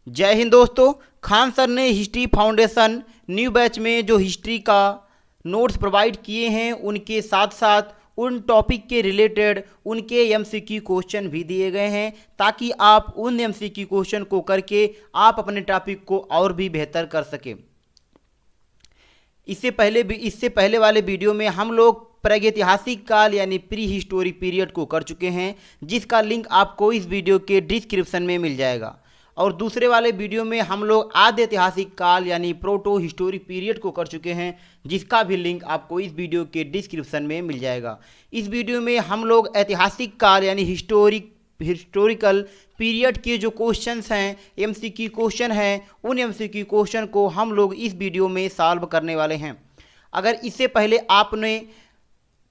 जय हिंद दोस्तों। खान सर ने हिस्ट्री फाउंडेशन न्यू बैच में जो हिस्ट्री का नोट्स प्रोवाइड किए हैं उनके साथ साथ उन टॉपिक के रिलेटेड उनके एमसीक्यू क्वेश्चन भी दिए गए हैं, ताकि आप उन एमसीक्यू क्वेश्चन को करके आप अपने टॉपिक को और भी बेहतर कर सकें। इससे पहले वाले वीडियो में हम लोग प्रागैतिहासिक काल यानी प्री हिस्टोरिक पीरियड को कर चुके हैं, जिसका लिंक आपको इस वीडियो के डिस्क्रिप्शन में मिल जाएगा। और दूसरे वाले वीडियो में हम लोग आद्य ऐतिहासिक काल यानी प्रोटो हिस्टोरिक पीरियड को कर चुके हैं, जिसका भी लिंक आपको इस वीडियो के डिस्क्रिप्शन में मिल जाएगा। इस वीडियो में हम लोग ऐतिहासिक काल यानी हिस्टोरिकल पीरियड के जो क्वेश्चंस हैं, एमसीक्यू क्वेश्चन हैं, उन एमसीक्यू क्वेश्चन को हम लोग इस वीडियो में सॉल्व करने वाले हैं। अगर इससे पहले आपने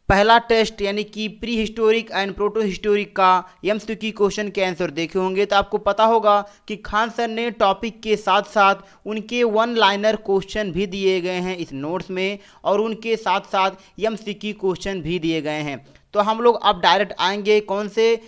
पहला टेस्ट यानी कि pre historic and proto historic का एमसीक्यू क्वेश्चन के आंसर देखे होंगे तो आपको पता होगा कि खान सर ने टॉपिक के साथ साथ उनके वन लाइनर क्वेश्चन भी दिए गए हैं इस नोट्स में, और उनके साथ साथ एमसीक्यू क्वेश्चन भी दिए गए हैं। तो हम लोग अब डायरेक्ट आएंगे कौन से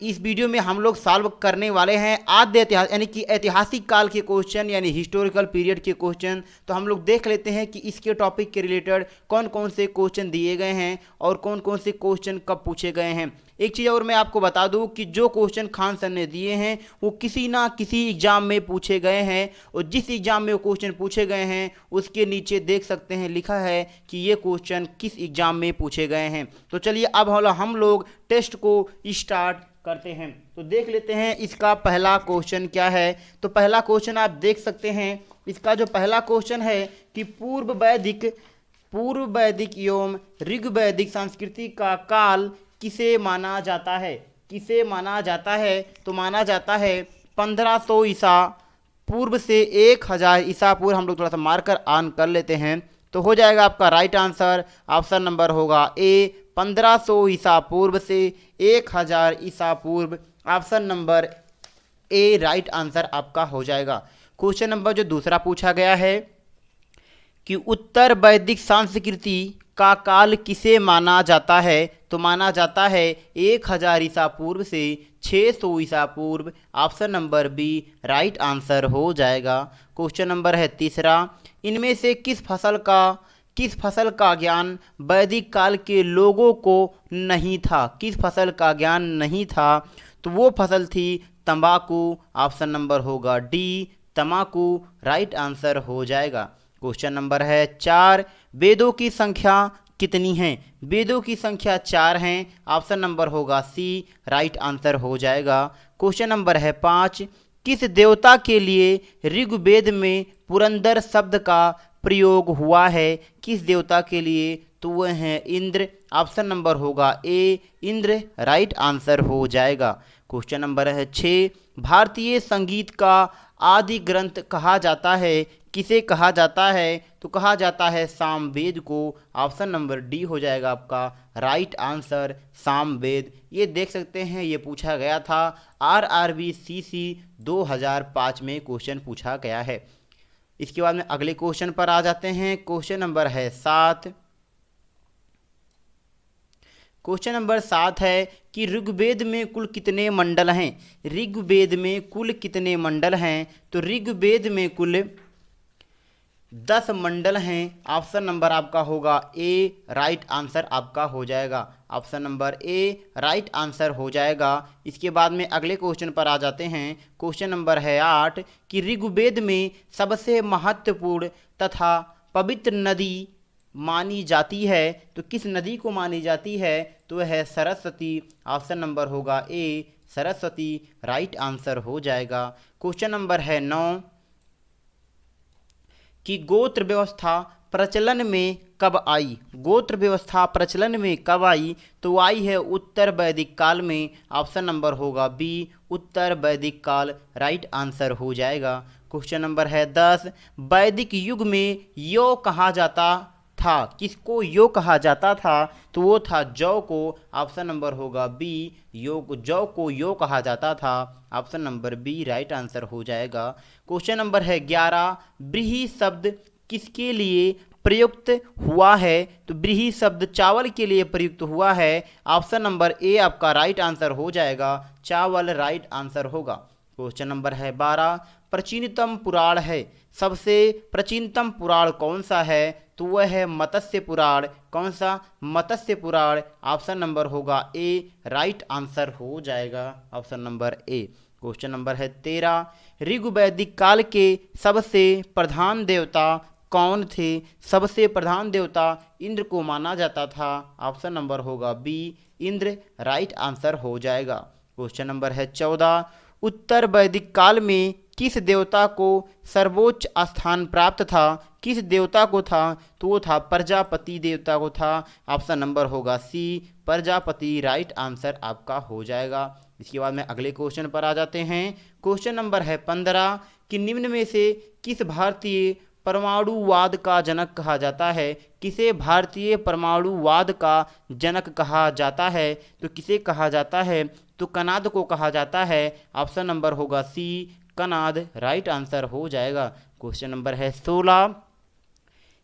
इस वीडियो में हम लोग सॉल्व करने वाले हैं आद्य इतिहास यानी कि ऐतिहासिक काल के क्वेश्चन यानी हिस्टोरिकल पीरियड के क्वेश्चन। तो हम लोग देख लेते हैं कि इसके टॉपिक के रिलेटेड कौन कौन से क्वेश्चन दिए गए हैं और कौन कौन से क्वेश्चन कब पूछे गए हैं। एक चीज़ और मैं आपको बता दूं कि जो क्वेश्चन खान सर ने दिए हैं वो किसी ना किसी एग्जाम में पूछे गए हैं, और जिस एग्जाम में वो क्वेश्चन पूछे गए हैं उसके नीचे देख सकते हैं लिखा है कि ये क्वेश्चन किस एग्जाम में पूछे गए हैं। तो चलिए अब हम लोग टेस्ट को स्टार्ट करते हैं। तो देख लेते हैं इसका पहला क्वेश्चन क्या है। तो पहला क्वेश्चन आप देख सकते हैं, इसका जो पहला क्वेश्चन है कि पूर्व वैदिक एवं ऋग्वैदिक संस्कृति का काल किसे माना जाता है। किसे माना जाता है? तो माना जाता है 1500 ईसा पूर्व से 1000 ईसा पूर्व। हम लोग थोड़ा सा मार्कर ऑन कर लेते हैं तो हो जाएगा आपका राइट आंसर। ऑप्शन नंबर होगा ए 1500 ईसा पूर्व से 1000 ईसा पूर्व। Option number A right answer आपका हो जाएगा। क्वेश्चन नंबर जो दूसरा पूछा गया है कि उत्तर वैदिक संस्कृति का काल किसे माना जाता है। तो माना जाता है 1000 ईसा पूर्व से 600 ईसा पूर्व। Option number B right answer हो जाएगा। क्वेश्चन नंबर है तीसरा, इनमें से किस फसल का ज्ञान वैदिक काल के लोगों को नहीं था। किस फसल का ज्ञान नहीं था? तो वो फसल थी तंबाकू। ऑप्शन नंबर होगा डी तंबाकू राइट आंसर हो जाएगा। क्वेश्चन नंबर है 4, वेदों की संख्या कितनी है। वेदों की संख्या 4 हैं। ऑप्शन नंबर होगा सी राइट आंसर हो जाएगा। क्वेश्चन नंबर है 5, किस देवता के लिए ऋग्वेद में पुरंदर शब्द का प्रयोग हुआ है। किस देवता के लिए? तो वह है इंद्र। ऑप्शन नंबर होगा ए इंद्र राइट आंसर हो जाएगा। क्वेश्चन नंबर है 6, भारतीय संगीत का आदि ग्रंथ कहा जाता है। किसे कहा जाता है? तो कहा जाता है सामवेद को। ऑप्शन नंबर डी हो जाएगा आपका राइट आंसर सामवेद। ये देख सकते हैं ये पूछा गया था RRBCC 2005 में क्वेश्चन पूछा गया है। इसके बाद में अगले क्वेश्चन पर आ जाते हैं। क्वेश्चन नंबर है 7। क्वेश्चन नंबर 7 है कि ऋग्वेद में कुल कितने मंडल हैं। ऋग्वेद में कुल कितने मंडल हैं? तो ऋग्वेद में कुल 10 मंडल हैं। ऑप्शन नंबर आपका होगा ए राइट आंसर आपका हो जाएगा। Option number A right answer हो जाएगा। इसके बाद में अगले क्वेश्चन पर आ जाते हैं। क्वेश्चन नंबर है 8 कि ऋग्वेद में सबसे महत्वपूर्ण तथा पवित्र नदी मानी जाती है। तो किस नदी को मानी जाती है? तो वह है सरस्वती। ऑप्शन नंबर होगा ए सरस्वती राइट आंसर हो जाएगा। क्वेश्चन नंबर है 9 कि गोत्र व्यवस्था प्रचलन में कब आई। गोत्र व्यवस्था प्रचलन में कब आई? तो आई है उत्तर वैदिक काल में। ऑप्शन नंबर होगा बी उत्तर वैदिक काल राइट आंसर हो जाएगा। क्वेश्चन नंबर है 10, वैदिक युग में यो कहा जाता था। किसको यो कहा जाता था? तो वो था जौ को। ऑप्शन नंबर होगा बी जौ को यो कहा जाता था। Option number B right answer हो जाएगा। क्वेश्चन नंबर है 11, ब्रीही शब्द किसके लिए प्रयुक्त हुआ है। तो ब्रीही शब्द चावल के लिए प्रयुक्त हुआ है। ऑप्शन नंबर ए आपका राइट आंसर हो जाएगा, चावल राइट आंसर होगा। क्वेश्चन नंबर है 12, प्राचीनतम पुराण है, सबसे प्राचीनतम पुराण कौन सा है? तो वह है मत्स्य पुराण। कौन सा? मत्स्य पुराण। ऑप्शन नंबर होगा ए, राइट आंसर हो जाएगा option number A. Question number है 13, ऋग्वैदिक काल के सबसे प्रधान देवता कौन थे? सबसे प्रधान देवता इंद्र को माना जाता था। ऑप्शन नंबर होगा बी, इंद्र, राइट आंसर हो जाएगा। क्वेश्चन नंबर है 14, उत्तर वैदिक काल में किस देवता को सर्वोच्च स्थान प्राप्त था? किस देवता को था? तो वो था प्रजापति देवता को था। ऑप्शन नंबर होगा सी, प्रजापति, राइट आंसर आपका हो जाएगा। इसके बाद में अगले क्वेश्चन पर आ जाते हैं। क्वेश्चन नंबर है 15, कि निम्न में से किस भारतीय परमाणुवाद का जनक कहा जाता है? किसे भारतीय परमाणुवाद का जनक कहा जाता है? तो किसे कहा जाता है? तो कनाद को कहा जाता है। ऑप्शन नंबर होगा सी, कनाद, राइट आंसर हो जाएगा। क्वेश्चन नंबर है 16,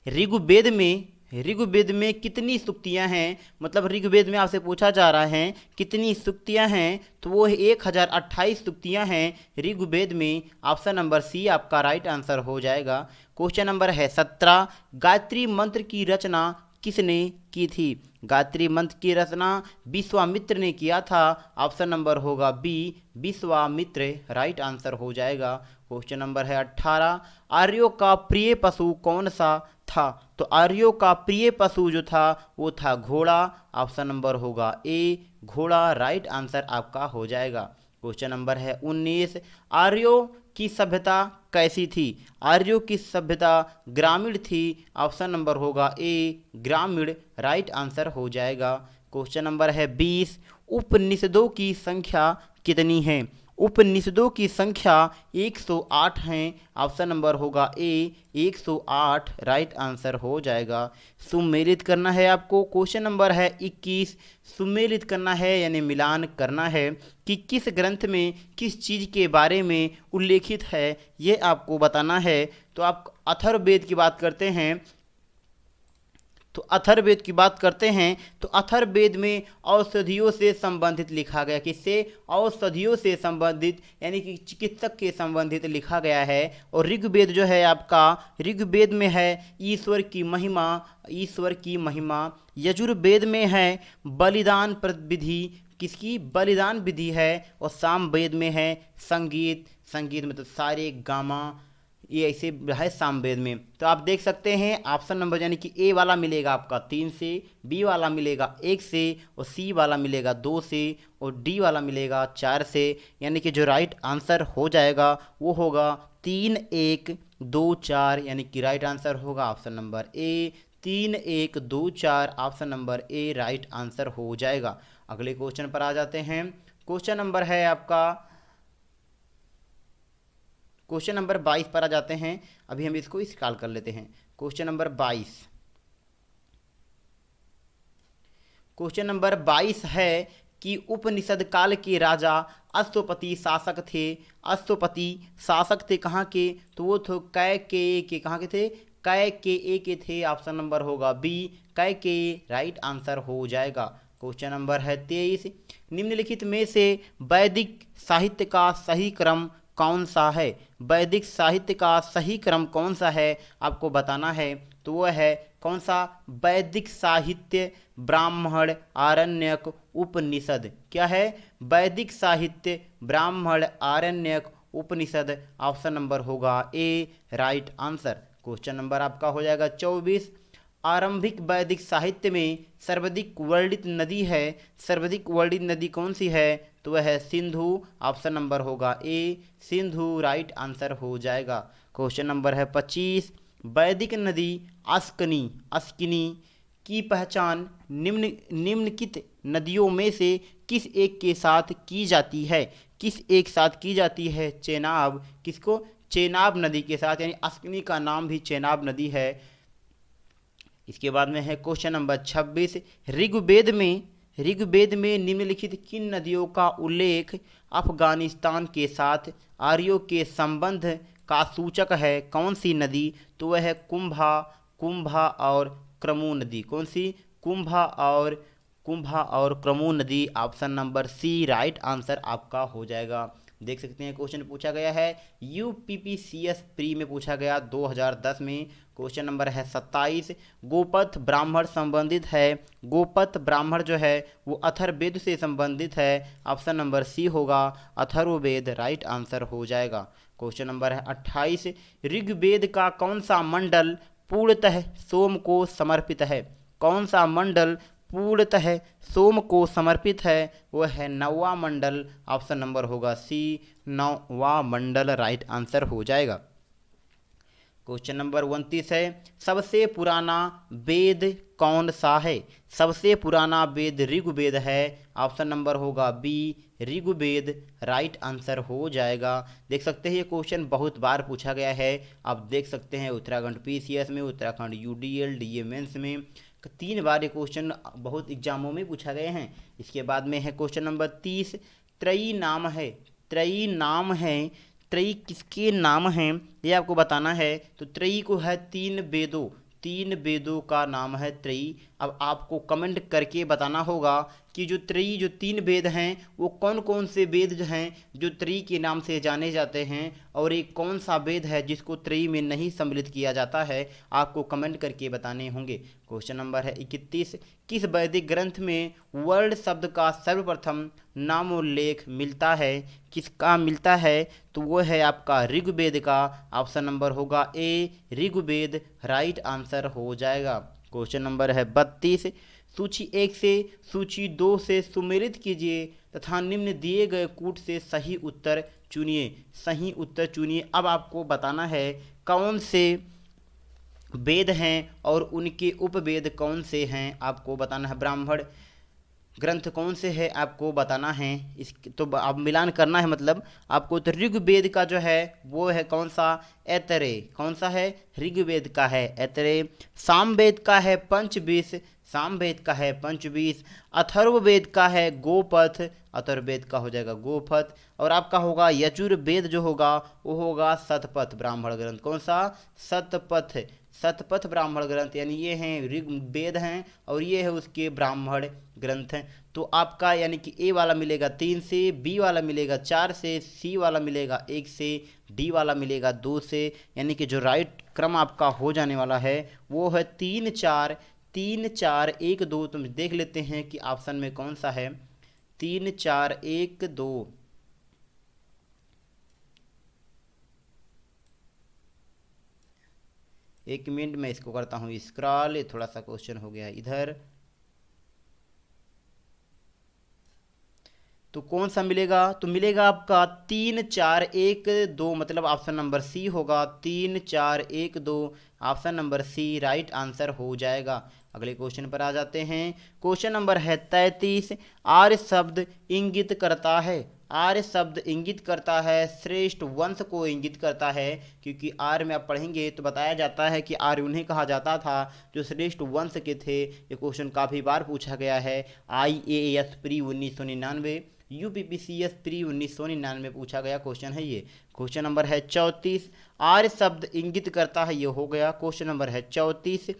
ऋग्वेद में कितनी सूक्तियाँ हैं? मतलब ऋग्वेद में आपसे पूछा जा रहा है कितनी सूक्तियाँ हैं, तो वो 1028 सूक्तियाँ हैं ऋग्वेद में। ऑप्शन नंबर सी आपका राइट आंसर हो जाएगा। क्वेश्चन नंबर है 17, गायत्री मंत्र की रचना किसने की थी? गायत्री मंत्र की रचना विश्वामित्र ने किया था। ऑप्शन नंबर होगा बी, विश्वामित्र, राइट आंसर हो जाएगा। क्वेश्चन नंबर है 18, आर्यों का प्रिय पशु कौन सा था? तो आर्यों का प्रिय पशु जो था वो था घोड़ा। ऑप्शन नंबर होगा ए, घोड़ा, राइट आंसर आपका हो जाएगा। क्वेश्चन नंबर है 19, आर्यों की सभ्यता कैसी थी? आर्यों की सभ्यता ग्रामीण थी। ऑप्शन नंबर होगा ए, ग्रामीण, राइट आंसर हो जाएगा। क्वेश्चन नंबर है 20, उपनिषदों की संख्या कितनी है? उपनिषदों की संख्या 108 हैं। ऑप्शन नंबर होगा ए, 108, राइट आंसर हो जाएगा। सुमेलित करना है आपको। क्वेश्चन नंबर है 21, सुमेलित करना है यानी मिलान करना है कि किस ग्रंथ में किस चीज़ के बारे में उल्लेखित है, ये आपको बताना है। तो आप अथर्ववेद की बात करते हैं, तो अथर्ववेद की बात करते हैं तो अथर्ववेद में औषधियों से संबंधित लिखा गया। किससे? औषधियों से संबंधित यानी कि चिकित्सक के संबंधित लिखा गया है। और ऋग्वेद जो है आपका, ऋग्वेद में है ईश्वर की महिमा, ईश्वर की महिमा। यजुर्वेद में है बलिदान विधि, किसकी? बलिदान विधि है। और सामवेद में है संगीत, संगीत मतलब सारे गामा, ये ऐसे है सामवेद में। तो आप देख सकते हैं ऑप्शन नंबर यानी कि ए वाला मिलेगा आपका 3 से, बी वाला मिलेगा 1 से, और सी वाला मिलेगा 2 से, और डी वाला मिलेगा 4 से। यानी कि जो राइट आंसर हो जाएगा वो होगा 3, 1, 2, 4, यानी कि राइट आंसर होगा option number A, 3, 1, 2, 4, option number A right answer हो जाएगा। अगले क्वेश्चन पर आ जाते हैं। क्वेश्चन नंबर है आपका, क्वेश्चन नंबर 22 पर आ जाते हैं। अभी हम इसको निकाल कर लेते हैं। क्वेश्चन नंबर 22, क्वेश्चन नंबर 22 है कि उपनिषद काल के राजा अश्वपति शासक थे। अश्वपति शासक थे कहाँ के? तो वो थे कैकेयी के। कहाँ के थे? कैकेयी के थे। ऑप्शन नंबर होगा बी, कैकेयी, राइट आंसर हो जाएगा। क्वेश्चन नंबर है 23, निम्नलिखित में से वैदिक साहित्य का सही क्रम कौन सा है? वैदिक साहित्य का सही क्रम कौन सा है आपको बताना है। तो वह है कौन सा? वैदिक साहित्य, ब्राह्मण, आरण्यक, उपनिषद। क्या है? वैदिक साहित्य, ब्राह्मण, आरण्यक, उपनिषद। ऑप्शन नंबर होगा ए, राइट आंसर। क्वेश्चन नंबर आपका हो जाएगा 24, आरंभिक वैदिक साहित्य में सर्वाधिक वर्णित नदी है। सर्वाधिक वर्णित नदी कौन सी है? तो वह है सिंधु। ऑप्शन नंबर होगा ए, सिंधु, राइट आंसर हो जाएगा। क्वेश्चन नंबर है 25, वैदिक नदी अस्किनी की पहचान निम्नलिखित नदियों में से किस एक के साथ की जाती है? किस एक साथ की जाती है? चेनाब। किसको? चेनाब नदी के साथ, यानी अस्किनी का नाम भी चेनाब नदी है। इसके बाद में है क्वेश्चन नंबर 26, ऋग्वेद में निम्नलिखित किन नदियों का उल्लेख अफगानिस्तान के साथ आर्यों के संबंध का सूचक है? कौन सी नदी? तो वह है कुंभा और क्रमू नदी। कौन सी? कुंभा और क्रमू नदी। Option number C right answer आपका हो जाएगा। देख सकते हैं क्वेश्चन पूछा गया है यूपीपीसीएस प्री में पूछा गया 2010 में। क्वेश्चन नंबर है 27। गोपथ ब्राह्मण संबंधित है, गोपथ ब्राह्मण जो है वो अथर्ववेद से संबंधित है। ऑप्शन नंबर सी होगा अथर्ववेद, राइट आंसर हो जाएगा। क्वेश्चन नंबर है 28। ऋग्वेद का कौन सा मंडल पूर्णतः सोम को समर्पित है? कौन सा मंडल पूर्णतः सोम को समर्पित है? वह है 9वां मंडल। ऑप्शन नंबर होगा सी, 9वां मंडल, राइट आंसर हो जाएगा। क्वेश्चन नंबर 29 है सबसे पुराना वेद कौन सा है? सबसे पुराना वेद ऋग्वेद है। ऑप्शन नंबर होगा बी, ऋग्वेद, राइट आंसर हो जाएगा। देख सकते हैं ये क्वेश्चन बहुत बार पूछा गया है। आप देख सकते हैं उत्तराखंड पीसीएस में, उत्तराखंड यूडीएल, डीए मेंस में 3 बार ये क्वेश्चन बहुत एग्जामों में पूछा गए हैं। इसके बाद में है क्वेश्चन नंबर 30। त्रयी नाम है, त्रयी नाम है, त्रयी किसके नाम हैं ये आपको बताना है। तो त्रयी को है 3 वेदों, 3 वेदों का नाम है त्रयी। अब आपको कमेंट करके बताना होगा कि जो त्रयी, जो 3 वेद हैं वो कौन कौन से वेद जो हैं जो त्रयी के नाम से जाने जाते हैं, और एक कौन सा वेद है जिसको त्रयी में नहीं सम्मिलित किया जाता है, आपको कमेंट करके बताने होंगे। क्वेश्चन नंबर है 31। किस वैदिक ग्रंथ में वर्ड शब्द का सर्वप्रथम नामोल्लेख मिलता है? किसका मिलता है? तो वो है आपका ऋग्वेद का। ऑप्शन नंबर होगा ए, ऋग्वेद, राइट आंसर हो जाएगा। क्वेश्चन नंबर है 32। सूची 1 से सूची 2 से सुमेलित कीजिए तथा निम्न दिए गए कूट से सही उत्तर चुनिए, सही उत्तर चुनिए। अब आपको बताना है कौन से वेद हैं और उनके उपवेद कौन से हैं, आपको बताना है। ब्राह्मण ग्रंथ कौन से है आपको बताना है। इस तो अब मिलान करना है, मतलब आपको। तो ऋग्वेद का जो है वो है कौन सा? ऐतरेय। कौन सा है? ऋग्वेद का है ऐतरेय। सामवेद का है पंचविश, सामवेद का है पंचविश। अथर्ववेद का है गोपथ, अथर्ववेद का हो जाएगा गोपथ। और आपका होगा यजुर्वेद जो होगा वो होगा शतपथ ब्राह्मण ग्रंथ। कौन सा? शतपथ, शतपथ ब्राह्मण ग्रंथ, यानी ये हैं ऋग्वेद हैं और ये है उसके ब्राह्मण ग्रंथ हैं। तो आपका यानी कि ए वाला मिलेगा 3 से, बी वाला मिलेगा 4 से, सी वाला मिलेगा 1 से, डी वाला मिलेगा 2 से। यानी कि जो राइट क्रम आपका हो जाने वाला है वो है 3 4 3 4 1 2। तुम देख लेते हैं कि ऑप्शन में कौन सा है। 3 4 1 2। एक मिनट में इसको करता हूँ स्क्रॉल, ये थोड़ा सा क्वेश्चन हो गया इधर। तो कौन सा मिलेगा? तो मिलेगा आपका 3 4 1 2, मतलब ऑप्शन नंबर सी होगा 3 4 1 2। Option number C right answer हो जाएगा। अगले क्वेश्चन पर आ जाते हैं। क्वेश्चन नंबर है 33। आर्य शब्द इंगित करता है, आर्य शब्द इंगित करता है श्रेष्ठ वंश को इंगित करता है, क्योंकि आर्य में आप पढ़ेंगे तो बताया जाता है कि आर्य उन्हें कहा जाता था जो श्रेष्ठ वंश के थे। ये क्वेश्चन काफ़ी बार पूछा गया है। IAS प्री 1999, यूपीपीसीएस प्री 1999 पूछा गया क्वेश्चन है ये। क्वेश्चन नंबर है 34। आर्य शब्द इंगित करता है, ये हो गया। क्वेश्चन नंबर है 34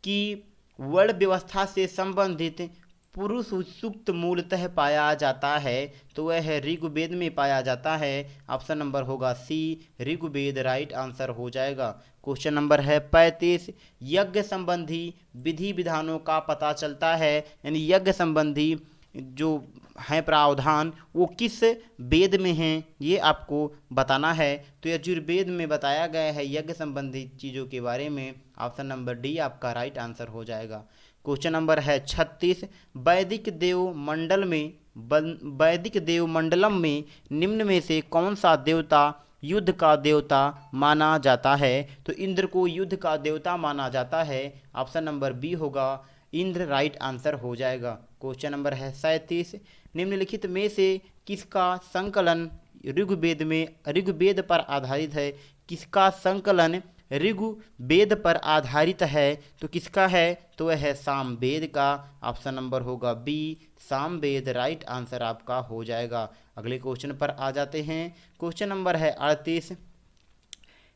कि वर्ण व्यवस्था से संबंधित पुरुष सूक्त मूलतः पाया जाता है, तो वह है ऋग्वेद में पाया जाता है। ऑप्शन नंबर होगा सी, ऋग्वेद, राइट आंसर हो जाएगा। क्वेश्चन नंबर है 35। यज्ञ संबंधी विधि विधानों का पता चलता है, यानी यज्ञ संबंधी जो हैं प्रावधान वो किस वेद में हैं ये आपको बताना है। तो यजुर्वेद में बताया गया है यज्ञ संबंधी चीज़ों के बारे में। ऑप्शन नंबर डी आपका राइट आंसर हो जाएगा। क्वेश्चन नंबर है 36। वैदिक देव मंडल में, वैदिक देव मंडलम में निम्न में से कौन सा देवता युद्ध का देवता माना जाता है? तो इंद्र को युद्ध का देवता माना जाता है। ऑप्शन नंबर बी होगा इंद्र, राइट आंसर हो जाएगा। क्वेश्चन नंबर है 37। निम्नलिखित में से किसका संकलन ऋग्वेद में, ऋग्वेद पर आधारित है? किसका संकलन ऋग्वेद पर आधारित है? तो किसका है? तो वह है सामवेद का। ऑप्शन नंबर होगा बी, सामवेद, राइट आंसर आपका हो जाएगा। अगले क्वेश्चन पर आ जाते हैं। क्वेश्चन नंबर है 38।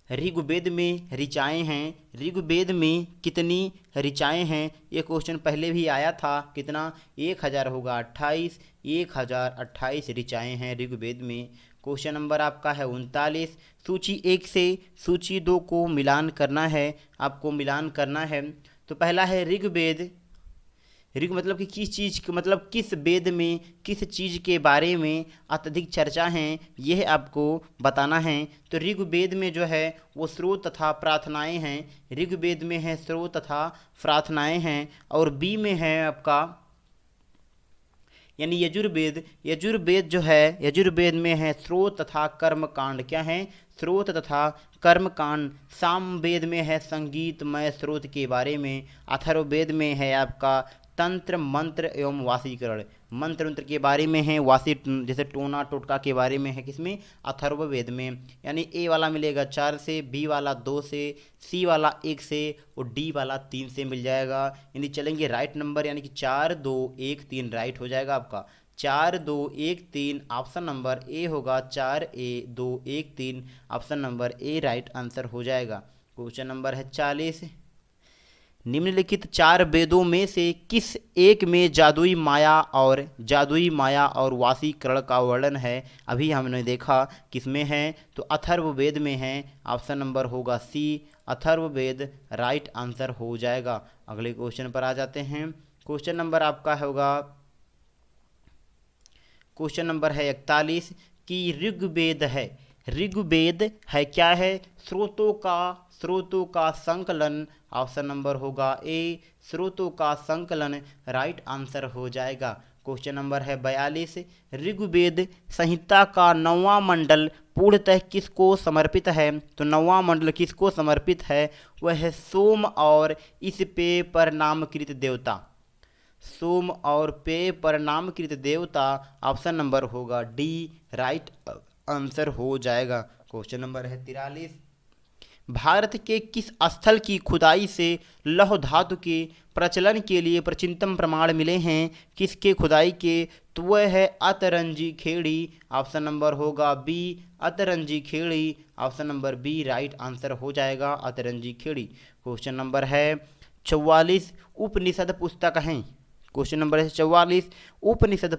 ऋग्वेद में ऋचाएँ हैं, ऋग्वेद में कितनी ऋचाएँ हैं? ये क्वेश्चन पहले भी आया था। कितना? 1000 होगा 28, 1028 ऋचाएँ हैं ऋग्वेद में। क्वेश्चन नंबर आपका है 39। सूची 1 से सूची 2 को मिलान करना है, आपको मिलान करना है। तो पहला है ऋग्वेद। ऋग मतलब कि किस चीज़ मतलब किस वेद में किस चीज़ के बारे में अत्यधिक चर्चा है, यह आपको बताना है। तो ऋग्वेद में जो है वो स्रोत तथा प्रार्थनाएं हैं। ऋग्वेद में है स्रोत तथा प्रार्थनाएं हैं। और बी में है आपका यानी यजुर्वेद। यजुर्वेद जो है यजुर्वेद में है स्रोत तथा कर्मकांड। क्या है? स्रोत तथा कर्मकांड। सामवेद में है संगीतमय स्रोत के बारे में। अथर्ववेद में है आपका तंत्र मंत्र एवं वासीकरण। मंत्र मंत्र के बारे में है, वासी जैसे टोना टोटका के बारे में है किसमें? अथर्ववेद में। यानी ए वाला मिलेगा 4 से, बी वाला 2 से, सी वाला 1 से और डी वाला 3 से मिल जाएगा। यानी चलेंगे राइट नंबर, यानी कि 4 2 1 3 राइट हो जाएगा आपका। 4 2 1 3 ऑप्शन नंबर ए होगा। 4 2 1 3 option number A right answer हो जाएगा। क्वेश्चन नंबर है 40। निम्नलिखित 4 वेदों में से किस एक में जादुई माया और वासीकरण का वर्णन है? अभी हमने देखा किसमें है, तो अथर्ववेद में है। ऑप्शन नंबर होगा सी, अथर्ववेद राइट आंसर हो जाएगा। अगले क्वेश्चन पर आ जाते हैं। क्वेश्चन नंबर आपका होगा क्वेश्चन नंबर है 41 कि ऋग्वेद है क्या है? स्रोतों का संकलन। ऑप्शन नंबर होगा ए, स्रोतों का संकलन राइट आंसर हो जाएगा। क्वेश्चन नंबर है 42। ऋग्वेद संहिता का 9वां मंडल पूर्णतः किसको समर्पित है? तो 9वां मंडल किसको समर्पित है? वह है सोम और इस पे पर नामकृत देवता। सोम और पे पर नामकृत देवता। ऑप्शन नंबर होगा डी राइट आंसर हो जाएगा। क्वेश्चन नंबर है 43। भारत के किस स्थल की खुदाई से लौह धातु के प्रचलन के लिए प्राचीनतम प्रमाण मिले हैं? किसके खुदाई के? तो वह है अतरंजी खेड़ी। ऑप्शन नंबर होगा B, Atranji Khera. Option number B right answer हो जाएगा, अतरंजी खेड़ी। क्वेश्चन नंबर है 44। उपनिषद पुस्तक हैं। क्वेश्चन नंबर है 44। उपनिषद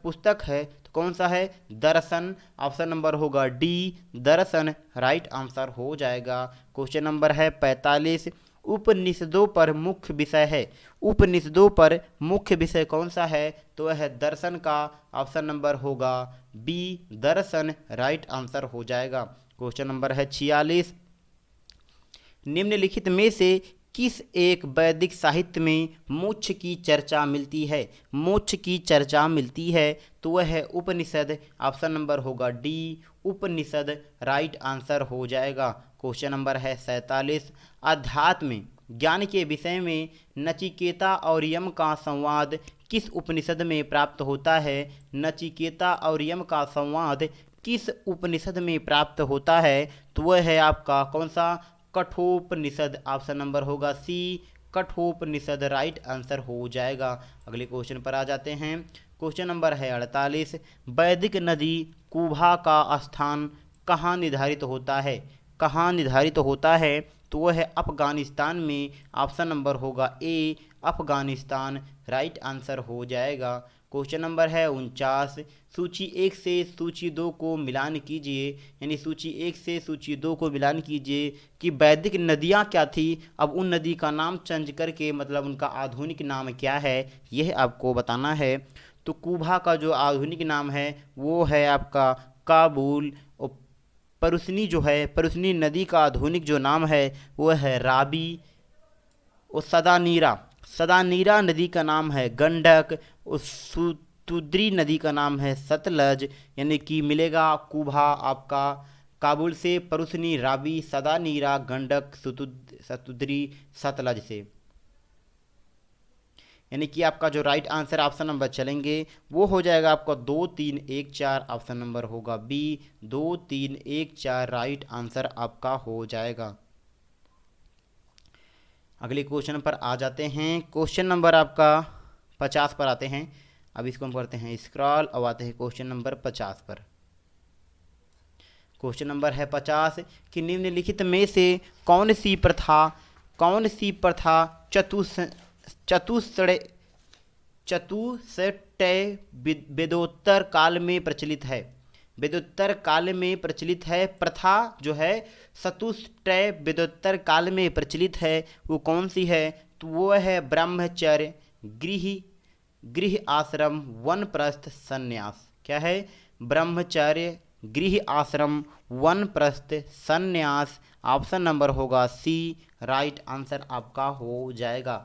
पुस्तक है तो कौन सा है? दर्शन। ऑप्शन नंबर होगा डी, दर्शन राइट आंसर हो जाएगा। क्वेश्चन नंबर है 45। उपनिषदों पर मुख्य विषय है। उपनिषदों पर मुख्य विषय कौन सा है? तो वह है दर्शन का। ऑप्शन नंबर होगा बी, दर्शन राइट आंसर हो जाएगा। क्वेश्चन नंबर है 46। निम्नलिखित में से किस एक वैदिक साहित्य में मोक्ष की चर्चा मिलती है? मोक्ष की चर्चा मिलती है तो वह है उपनिषद। ऑप्शन नंबर होगा डी, उपनिषद राइट आंसर हो जाएगा। क्वेश्चन नंबर है 47। अध्यात्म ज्ञान के विषय में नचिकेता और यम का संवाद किस उपनिषद में प्राप्त होता है? नचिकेता और यम का संवाद किस उपनिषद में प्राप्त होता है? तो वह है आपका कौन सा? कठोपनिषद। ऑप्शन नंबर होगा सी, कठोपनिषद राइट आंसर हो जाएगा। अगले क्वेश्चन पर आ जाते हैं। क्वेश्चन नंबर है 48। वैदिक नदी कुभा का स्थान कहाँ निर्धारित होता है? कहाँ निर्धारित होता है? तो वह है अफगानिस्तान में। ऑप्शन नंबर होगा ए, अफगानिस्तान राइट आंसर हो जाएगा। क्वेश्चन नंबर है 49। सूची 1 से सूची 2 को मिलान कीजिए। यानी सूची 1 से सूची 2 को मिलान कीजिए कि वैदिक नदियाँ क्या थी। अब उन नदी का नाम चेंज करके मतलब उनका आधुनिक नाम क्या है यह आपको बताना है। तो कुभा का जो आधुनिक नाम है वो है आपका काबुल। और परुसनी जो है, परुसनी नदी का आधुनिक जो नाम है वो है राबी। और सदानीरा नदी का नाम है गंडक। और तुद्री नदी का नाम है सतलज। यानी कि मिलेगा कुभा आपका काबुल से, परुसनी, राबी, सदानीरा, गंडक, सतुद्री, सतलज से। यानी कि आपका जो राइट आंसर ऑप्शन नंबर चलेंगे वो हो जाएगा आपका 2 3 1 4। ऑप्शन नंबर होगा बी, 2 3 1 4 राइट आंसर आपका हो जाएगा। अगले क्वेश्चन पर आ जाते हैं। क्वेश्चन नंबर आपका 50 पर आते हैं। अब इसको हम करते हैं स्क्रॉल, अब आते हैं क्वेश्चन नंबर 50 पर। क्वेश्चन नंबर है 50 कि निम्नलिखित में से कौन सी प्रथा चतुष्टय वेदोत्तर काल में प्रचलित है? वेदोत्तर काल में प्रचलित है प्रथा जो है चतुष्टय वेदोत्तर काल में प्रचलित है वो कौन सी है? तो वो है ब्रह्मचर्य, गृह आश्रम, वनप्रस्थ, संन्यास। क्या है? ब्रह्मचर्य, गृह आश्रम, वनप्रस्थ, संन्यास। ऑप्शन नंबर होगा सी, राइट आंसर आपका हो जाएगा।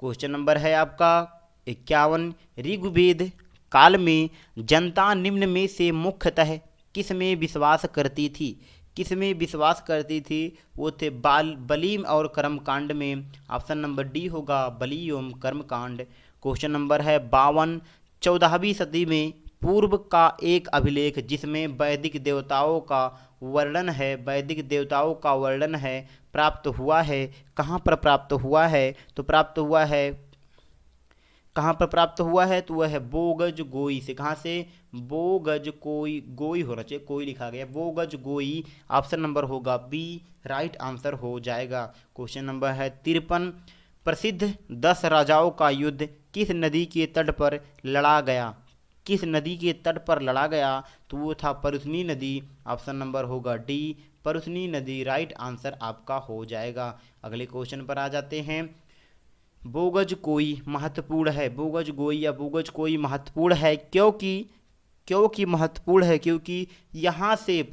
क्वेश्चन नंबर है आपका 51। ऋग्वेद काल में जनता निम्न में से मुख्यतः किस में विश्वास करती थी? किस में विश्वास करती थी? वो थे बलि और कर्मकांड में। ऑप्शन नंबर डी होगा बलि एवं कर्मकांड। क्वेश्चन नंबर है 52। 14वीं सदी में पूर्व का एक अभिलेख जिसमें वैदिक देवताओं का वर्णन है, वैदिक देवताओं का वर्णन है, प्राप्त हुआ है। कहाँ पर प्राप्त हुआ है? तो प्राप्त हुआ है, कहाँ पर प्राप्त हुआ है? तो वह है बोगज गोई से। कहाँ से? बोगज कोई, गोई होना चाहिए, कोई लिखा गया, बोगज गोई। ऑप्शन नंबर होगा बी, राइट आंसर हो जाएगा। क्वेश्चन नंबर है 53। प्रसिद्ध 10 राजाओं का युद्ध किस नदी के तट पर लड़ा गया? किस नदी के तट पर लड़ा गया? तो वो था परुस्नी नदी। ऑप्शन नंबर होगा डी, परुस्नी नदी, राइट आंसर आपका हो जाएगा। अगले क्वेश्चन पर आ जाते हैं। बोगज कोई महत्वपूर्ण है, बोगज गोई या बोगज कोई महत्वपूर्ण है क्योंकि महत्वपूर्ण है क्योंकि यहाँ से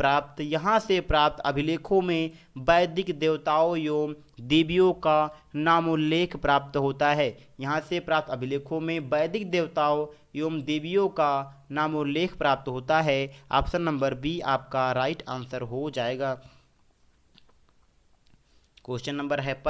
प्राप्त अभिलेखों में वैदिक देवताओं एवं देवियों का नामोल्लेख प्राप्त होता है। यहाँ से प्राप्त अभिलेखों में वैदिक देवताओं एवं देवियों का नामोल्लेख प्राप्त होता है। ऑप्शन नंबर बी आपका राइट आंसर हो जाएगा। क्वेश्चन नंबर है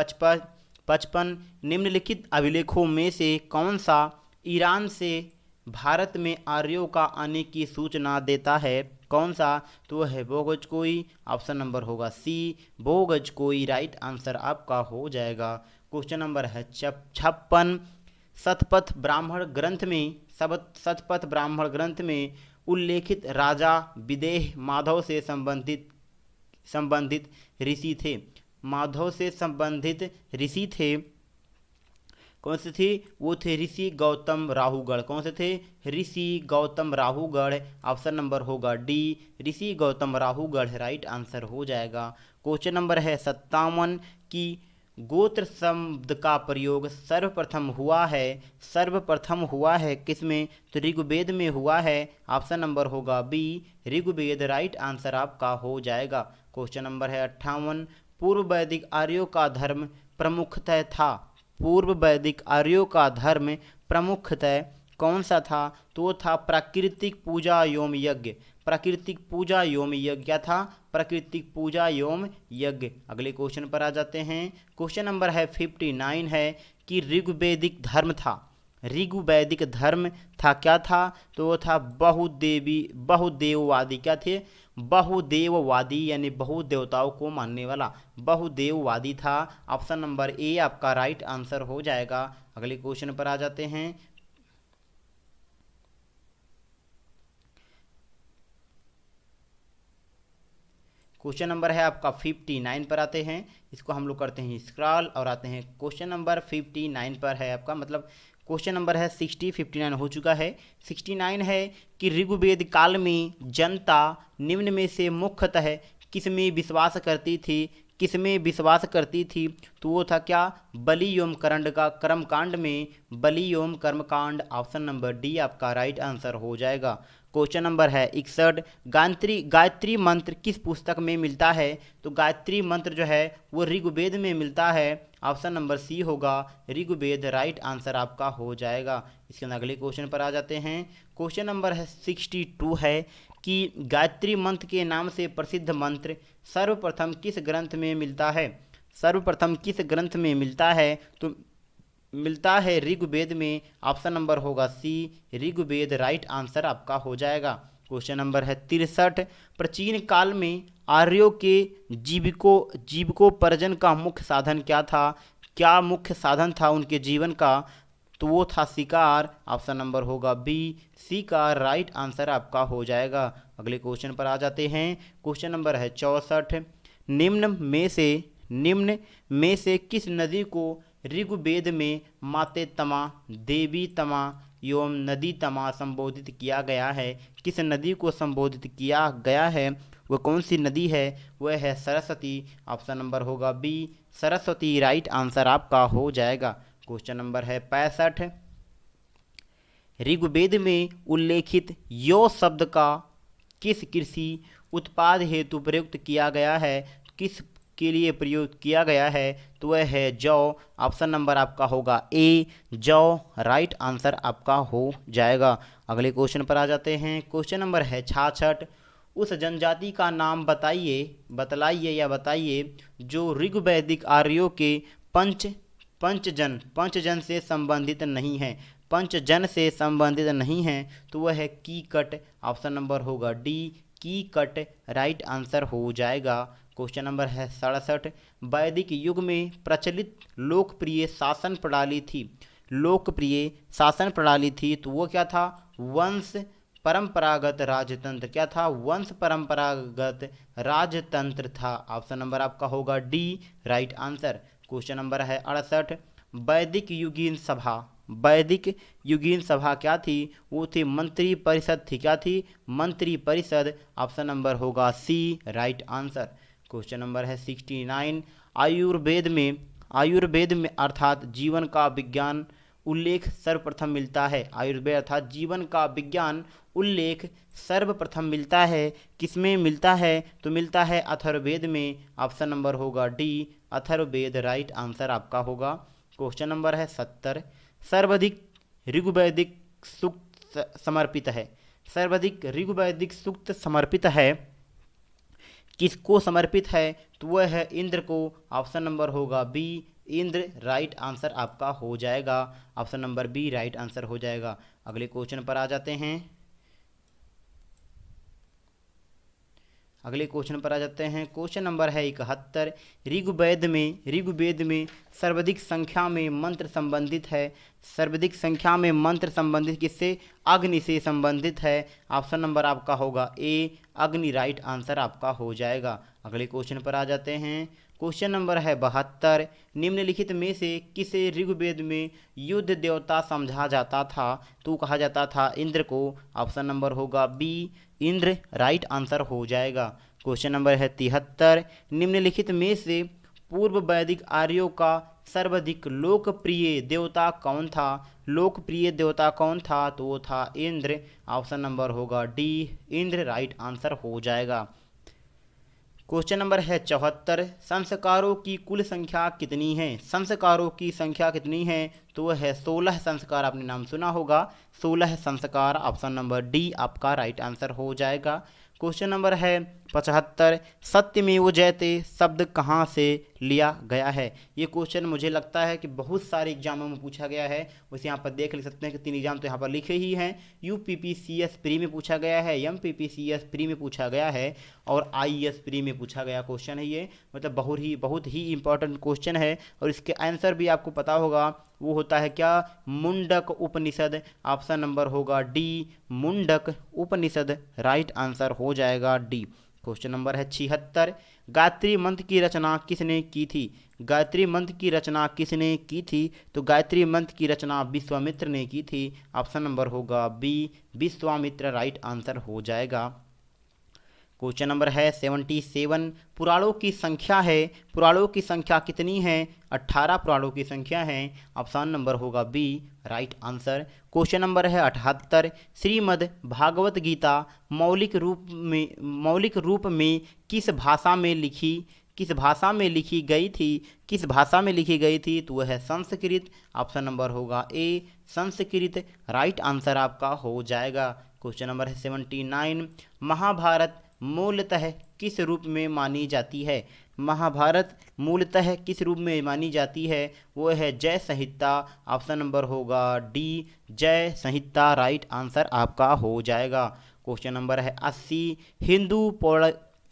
55। निम्नलिखित अभिलेखों में से कौन सा ईरान से भारत में आर्यों का आने की सूचना देता है? कौन सा? तो वह है बोगज कोई। ऑप्शन नंबर होगा सी, बोगज कोई, राइट आंसर आपका हो जाएगा। क्वेश्चन नंबर है 56। शतपथ ब्राह्मण ग्रंथ में उल्लेखित राजा विदेह माधव से संबंधित ऋषि थे। माधव से संबंधित ऋषि थे, कौन से थे? वो थे ऋषि गौतम राहुगढ़। कौन से थे? ऋषि गौतम राहुगढ़। ऑप्शन नंबर होगा डी, ऋषि गौतम राहुगढ़, राइट आंसर हो जाएगा। क्वेश्चन नंबर है 57 कि गोत्र शब्द का प्रयोग सर्वप्रथम हुआ है किसमें? तो ऋग्वेद में हुआ है। ऑप्शन नंबर होगा बी, ऋग्वेद, राइट आंसर आपका हो जाएगा। क्वेश्चन नंबर है 58। पूर्व वैदिक आर्यों का धर्म प्रमुखतः कौन सा था? तो था प्राकृतिक पूजा एवं यज्ञ। क्या था? प्राकृतिक पूजा एवं यज्ञ। अगले क्वेश्चन पर आ जाते हैं। क्वेश्चन नंबर है 59 है कि ऋग्वैदिक धर्म था क्या था? तो वो था बहुदेववादी। क्या थे? बहुदेववादी, यानी बहुदेवताओं को मानने वाला बहुदेववादी था। ऑप्शन नंबर ए आपका राइट आंसर हो जाएगा। अगले क्वेश्चन पर आ जाते हैं। क्वेश्चन नंबर है आपका 59 पर आते हैं। इसको हम लोग करते हैं स्क्रॉल और आते हैं क्वेश्चन नंबर 59 पर है आपका, मतलब क्वेश्चन नंबर है 59 हो चुका है। 69 है कि ऋग्वेद काल में जनता निम्न में से मुख्यतः किस में विश्वास करती थी? तो वो था क्या? बलि एवं कर्मकांड में, बलि एवं कर्मकांड। ऑप्शन नंबर डी आपका राइट आंसर हो जाएगा। क्वेश्चन नंबर है 61। गायत्री मंत्र किस पुस्तक में मिलता है? तो गायत्री मंत्र जो है वो ऋग्वेद में मिलता है। ऑप्शन नंबर सी होगा ऋग्वेद, राइट आंसर आपका हो जाएगा। इसके अगले क्वेश्चन पर आ जाते हैं। क्वेश्चन नंबर है 62 है कि गायत्री मंत्र के नाम से प्रसिद्ध मंत्र सर्वप्रथम किस ग्रंथ में मिलता है? तो मिलता है ऋग्वेद में। ऑप्शन नंबर होगा सी, ऋग्वेद, राइट आंसर आपका हो जाएगा। क्वेश्चन नंबर है 63। प्राचीन काल में आर्यों के जीविकोपार्जन का मुख्य साधन क्या था? क्या मुख्य साधन था उनके जीवन का? तो वो था शिकार। ऑप्शन नंबर होगा बी, शिकार, राइट आंसर आपका हो जाएगा। अगले क्वेश्चन पर आ जाते हैं। क्वेश्चन नंबर है 64। निम्न में से किस नदी को ऋग्वेद में माते तमा, देवी तमा, एवं नदी तमा संबोधित किया गया है। किस नदी को संबोधित किया गया है, वह कौन सी नदी है, वह है सरस्वती। ऑप्शन नंबर होगा बी सरस्वती, राइट आंसर आपका हो जाएगा। क्वेश्चन नंबर है 65। ऋग्वेद में उल्लेखित यो शब्द का किस कृषि उत्पाद हेतु प्रयुक्त किया गया है, किस के लिए प्रयोग किया गया है, तो वह है जौ। ऑप्शन नंबर आपका होगा ए जौ, राइट आंसर आपका हो जाएगा। अगले क्वेश्चन पर आ जाते हैं। क्वेश्चन नंबर है 66। उस जनजाति का नाम बताइए जो ऋग्वैदिक आर्यों के पंचजन से संबंधित नहीं है। पंचजन से संबंधित नहीं है तो वह है कीकट। ऑप्शन नंबर होगा डी कीकट, राइट आंसर हो जाएगा। क्वेश्चन नंबर है 67। वैदिक युग में प्रचलित लोकप्रिय शासन प्रणाली थी तो वो क्या था, वंश परंपरागत राजतंत्र। क्या था, वंश परंपरागत राजतंत्र था। ऑप्शन नंबर आपका होगा D, right answer. Question number है 68। वैदिक युगीन सभा क्या थी, वो थी मंत्री परिषद थी। क्या थी, मंत्री परिषद। ऑप्शन नंबर होगा सी, राइट आंसर। क्वेश्चन नंबर है 69। आयुर्वेद में अर्थात जीवन का विज्ञान उल्लेख सर्वप्रथम मिलता है। आयुर्वेद अर्थात जीवन का विज्ञान उल्लेख सर्वप्रथम मिलता है, किसमें मिलता है, तो मिलता है अथर्ववेद में। ऑप्शन नंबर होगा डी अथर्ववेद, राइट आंसर आपका होगा। क्वेश्चन नंबर है 70। सर्वाधिक ऋग्वैदिक सूक्त समर्पित है, किसको समर्पित है, तो वह है इंद्र को। ऑप्शन नंबर होगा बी इंद्र, राइट आंसर आपका हो जाएगा। Option number B right answer हो जाएगा। अगले क्वेश्चन पर आ जाते हैं। क्वेश्चन नंबर है 71। ऋग्वेद में सर्वाधिक संख्या में मंत्र संबंधित है। सर्वाधिक संख्या में मंत्र संबंधित किससे, अग्नि से संबंधित है। ऑप्शन नंबर आपका होगा ए अग्नि, राइट आंसर आपका हो जाएगा। अगले क्वेश्चन पर आ जाते हैं। क्वेश्चन नंबर है 72। निम्नलिखित में से किसे ऋग्वेद में युद्ध देवता समझा जाता था, तो कहा जाता था इंद्र को। ऑप्शन नंबर होगा बी इंद्र, राइट आंसर हो जाएगा। क्वेश्चन नंबर है 73। निम्नलिखित में से पूर्व वैदिक आर्यों का सर्वाधिक लोकप्रिय देवता कौन था, तो वो था इंद्र। ऑप्शन नंबर होगा डी इंद्र, राइट आंसर हो जाएगा। क्वेश्चन नंबर है 74। संस्कारों की कुल संख्या कितनी है, तो वह है 16 संस्कार। आपने नाम सुना होगा 16 संस्कार। ऑप्शन नंबर डी आपका राइट आंसर हो जाएगा। क्वेश्चन नंबर है 75। सत्यमेव जयते शब्द कहाँ से लिया गया है। ये क्वेश्चन मुझे लगता है कि बहुत सारे एग्जामों में पूछा गया है। वैसे यहाँ पर देख ले सकते हैं कि 3 एग्जाम तो यहाँ पर लिखे ही हैं। यूपीपीसीएस प्री में पूछा गया है, एमपीपीसीएस प्री में पूछा गया है और आईएएस प्री में पूछा गया क्वेश्चन है ये। मतलब बहुत ही इंपॉर्टेंट क्वेश्चन है और इसके आंसर भी आपको पता होगा। वो होता है क्या, मुंडक उपनिषद। ऑप्शन नंबर होगा डी मुंडक उपनिषद, राइट आंसर हो जाएगा डी। क्वेश्चन नंबर है 76। गायत्री मंत्र की रचना किसने की थी, तो गायत्री मंत्र की रचना विश्वामित्र ने की थी। ऑप्शन नंबर होगा बी विश्वामित्र, राइट आंसर हो जाएगा। क्वेश्चन नंबर है 77। पुराणों की संख्या कितनी है, 18 पुराणों की संख्या है। ऑप्शन नंबर होगा B, right answer. Question number है 78। श्रीमद् भागवत गीता मौलिक रूप में किस भाषा में लिखी गई थी, तो वह है संस्कृत। ऑप्शन नंबर होगा ए संस्कृत, राइट आंसर आपका हो जाएगा। क्वेश्चन नंबर है 79। महाभारत मूलतः किस रूप में मानी जाती है, वो है जय संहिता। ऑप्शन नंबर होगा डी जय संहिता, राइट आंसर आपका हो जाएगा। क्वेश्चन नंबर है 80।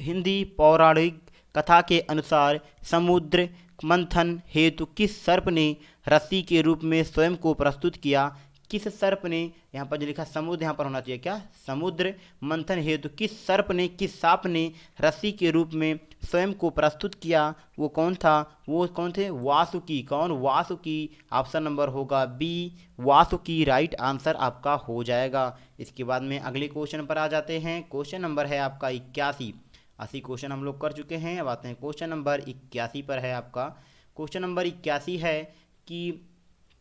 हिंदी पौराणिक कथा के अनुसार समुद्र मंथन हेतु किस सर्प ने रस्सी के रूप में स्वयं को प्रस्तुत किया, किस सर्प ने, यहाँ पर जो लिखा समुद्र यहाँ पर होना चाहिए क्या, समुद्र मंथन हेतु किस सर्प ने, किस सांप ने रस्सी के रूप में स्वयं को प्रस्तुत किया, वो कौन था, वो कौन थे, वासुकी। कौन, वासुकी। ऑप्शन नंबर होगा बी वासुकी, राइट आंसर आपका हो जाएगा। इसके बाद में अगले क्वेश्चन पर आ जाते हैं। क्वेश्चन नंबर है आपका 81। 80 क्वेश्चन हम लोग कर चुके हैं। अब आते हैं क्वेश्चन नंबर 81 पर है आपका। क्वेश्चन नंबर 81 है कि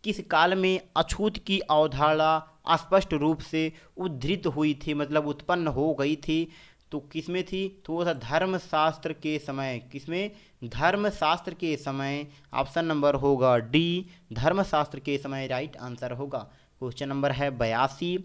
किस काल में अछूत की अवधारणा स्पष्ट रूप से उद्धृत हुई थी, मतलब उत्पन्न हो गई थी, तो किसमें थी, तो वो था धर्मशास्त्र के समय। किसमें, धर्मशास्त्र के समय। ऑप्शन नंबर होगा डी धर्मशास्त्र के समय, राइट आंसर होगा। क्वेश्चन नंबर है 82।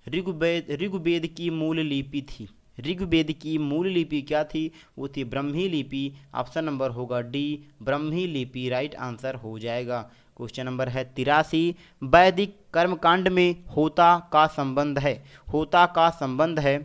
ऋग्वेद की मूल लिपि थी, ऋग्वेद की मूल लिपि क्या थी, वो थी ब्रह्मी लिपि। ऑप्शन नंबर होगा डी ब्रह्मी लिपि, राइट आंसर हो जाएगा। क्वेश्चन नंबर है 83। वैदिक कर्मकांड में होता का संबंध है, होता का संबंध है,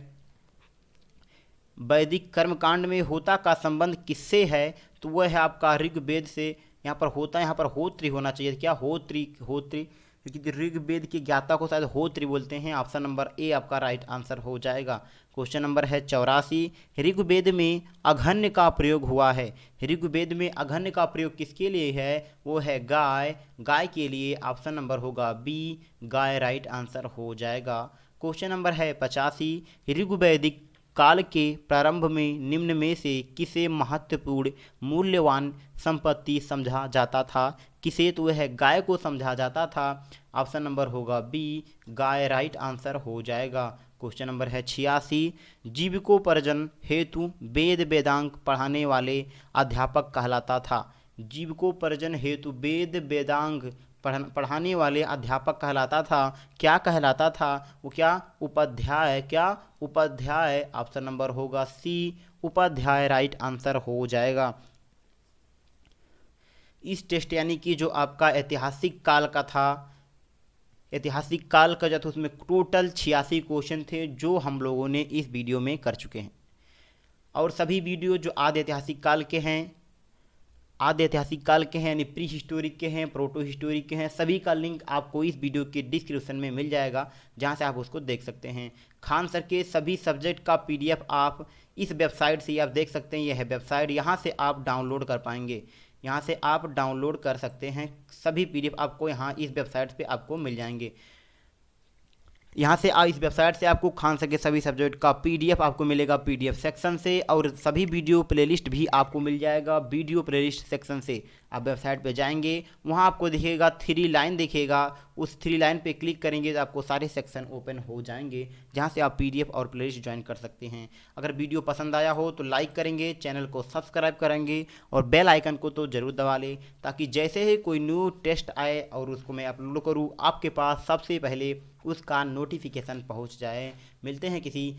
वैदिक कर्मकांड में होता का संबंध किससे है, तो वह है आपका ऋग्वेद से। यहाँ पर होता, यहाँ पर होत्री होना चाहिए, क्या, होत्री, होत्री, क्योंकि ऋग्वेद के ज्ञाता को शायद होत्री बोलते हैं। ऑप्शन नंबर ए आपका राइट आंसर हो जाएगा। क्वेश्चन नंबर है 84। ऋग्वेद में अघन्य का प्रयोग हुआ है, ऋग्वेद में अघन्य का प्रयोग किसके लिए है, वो है गाय, गाय के लिए। ऑप्शन नंबर होगा बी गाय, राइट आंसर हो जाएगा। क्वेश्चन नंबर है 85। ऋग्वैदिक काल के प्रारंभ में निम्न में से किसे महत्वपूर्ण मूल्यवान संपत्ति समझा जाता था, किसे, तो वह गाय को समझा जाता था। ऑप्शन नंबर होगा बी गाय, राइट आंसर हो जाएगा। क्वेश्चन नंबर है 86। जीविकोपार्जन हेतु वेद वेदांग पढ़ाने वाले अध्यापक कहलाता था, जीविकोपार्जन हेतु वेद वेदांग पढ़ाने वाले अध्यापक कहलाता था, क्या कहलाता था, वो क्या, उपाध्याय, क्या, उपाध्याय। ऑप्शन नंबर होगा सी उपाध्याय, राइट आंसर हो जाएगा। इस टेस्ट यानी कि जो आपका ऐतिहासिक काल का था, ऐतिहासिक काल का जो था उसमें टोटल 86 क्वेश्चन थे जो हम लोगों ने इस वीडियो में कर चुके हैं। और सभी वीडियो जो आदि ऐतिहासिक काल के हैं, आदि ऐतिहासिक काल के हैं यानी प्री हिस्टोरिक के हैं, प्रोटो हिस्टोरिक के हैं, सभी का लिंक आपको इस वीडियो के डिस्क्रिप्शन में मिल जाएगा, जहां से आप उसको देख सकते हैं। खान सर के सभी सब्जेक्ट का PDF आप इस वेबसाइट से आप देख सकते हैं। यह है वेबसाइट, यहाँ से आप डाउनलोड कर पाएंगे, यहाँ से आप डाउनलोड कर सकते हैं। सभी PDF आपको यहाँ इस वेबसाइट पे आपको मिल जाएंगे। यहाँ से इस वेबसाइट से आपको खान सर के सभी सब्जेक्ट का PDF आपको मिलेगा PDF सेक्शन से, और सभी वीडियो प्लेलिस्ट भी आपको मिल जाएगा वीडियो प्लेलिस्ट सेक्शन से। आप वेबसाइट पे जाएंगे, वहाँ आपको दिखेगा 3 लाइन दिखेगा, उस 3 लाइन पे क्लिक करेंगे तो आपको सारे सेक्शन ओपन हो जाएंगे, जहाँ से आप PDF और प्लेलिस्ट ज्वाइन कर सकते हैं। अगर वीडियो पसंद आया हो तो लाइक करेंगे, चैनल को सब्सक्राइब करेंगे और बेल आइकन को तो ज़रूर दबा लें, ताकि जैसे ही कोई न्यू टेस्ट आए और उसको मैं अपलोड करूँ, आपके पास सबसे पहले उसका नोटिफिकेशन पहुंच जाए। मिलते हैं किसी